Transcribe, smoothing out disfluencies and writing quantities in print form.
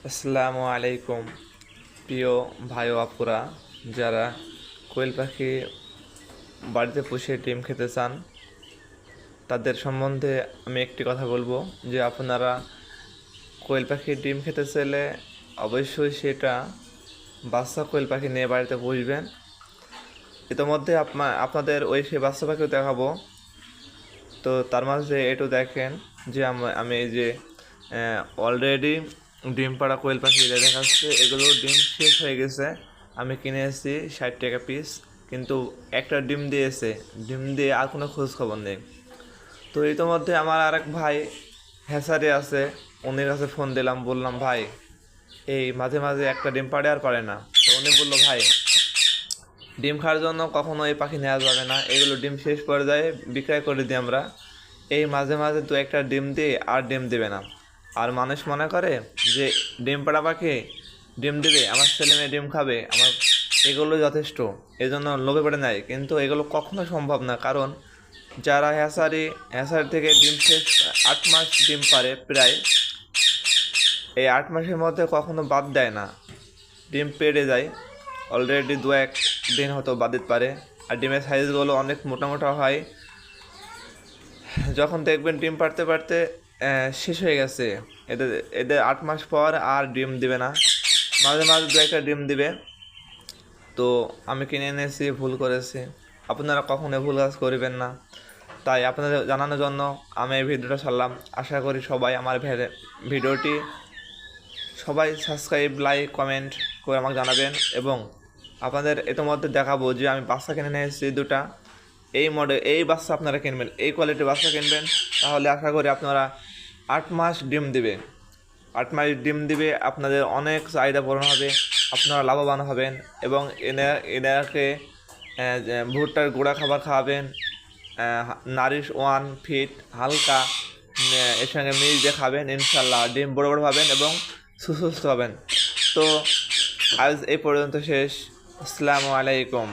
আসসালামু আলাইকুম প্রিয় ভাই ও আপুরা, যারা কোয়েল পাখি বাড়িতে পুষে ডিম খেতে চান তাদের সম্বন্ধে আমি একটি কথা বলবো যে আপনারা কোয়েল পাখির ডিম খেতে চাইলে অবশ্যই সেটা বাচ্চা কোয়েল পাখি নিয়ে বাড়িতে পুষবেন। ইতোমধ্যে আপনাদের ওই সেই বাচ্চা পাখিও দেখাবো। তো তার মাঝে একটু দেখেন যে আমি এই যে অলরেডি ডিম পাড়া কোয়েল পাখি দেখাচ্ছে, এগুলো ডিম শেষ হয়ে গেছে। আমি কিনে এসেছি 60 টাকা পিস, কিন্তু একটা ডিম দিয়েছে, ডিম দিয়ে আর কোনো খোঁজ খবর নেই। তো ইতোমধ্যে আমার আরেক ভাই হ্যাসারি আছে, উনির কাছে ফোন দিলাম, বললাম ভাই এই মাঝে মাঝে একটা ডিম পাড়ে আর পারে না। তো উনি বললো ভাই ডিম খাওয়ার জন্য কখনো এই পাখি নেওয়া যাবে না, এগুলো ডিম শেষ পর্যায়ে বিক্রয় করে দিই আমরা। এই মাঝে মাঝে দু একটা ডিম দিয়ে আর ডিম দেবে না। আর মানুষ মনে করে যে ডিম পাড়া পাখি ডিম দেবে, আমার ছেলে মেয়ে ডিম খাবে, আমার এগুলো যথেষ্ট, এই জন্য লোভে পড়ে নেয়। কিন্তু এগুলো কখনো সম্ভব না, কারণ যারা হ্যাসারি থেকে ডিম শেষ 8 মাস ডিম পারে প্রায়, এই 8 মাসের মধ্যে কখনো বাদ দেয় না, ডিম পেড়ে যায়। অলরেডি দু এক দিন হয়তো বাদ দিতে পারে। আর ডিমের সাইজগুলো অনেক মোটা মোটা হয়। যখন দেখবেন ডিম পাড়তে পারতে শেষ হয়ে গেছে, এদের এদের 8 মাস পর আর ডিম দিবে না, মাঝে মাঝে দু একটা ডিম দিবে। তো আমি কিনে এনেছি, ভুল করেছি, আপনারা কখনো ভুল কাজ করবেন না। তাই আপনাদের জানানোর জন্য আমি এই ভিডিওটা ছাড়লাম। আশা করি সবাই আমার ভিডিওটি সবাই সাবস্ক্রাইব, লাইক, কমেন্ট করে আমাকে জানাবেন। এবং আপনাদের ইতিমধ্যে দেখাবো যে আমি বাচ্চা কিনে নিয়ে এসেছি দুটা। এই বাচ্চা আপনারা কিনবেন, এই কোয়ালিটির বাচ্চা কিনবেন, তাহলে আশা করি আপনারা 8 মাস ডিম দিবে। 8 মাস ডিম দিবে, আপনাদের অনেক চাহিদা পূরণ হবে, আপনারা লাভবান হবেন। এবং এনাকে ভুট্টার গুঁড়া খাবার খাওয়াবেন, নারিশ 1 ফিট হালকা, এর সঙ্গে মিল দিয়ে খাবেন, ইনশাল্লাহ ডিম বড় বড় পাবেন এবং সুস্থ হবেন। তো আজ এই পর্যন্ত শেষ। আসসালামু আলাইকুম।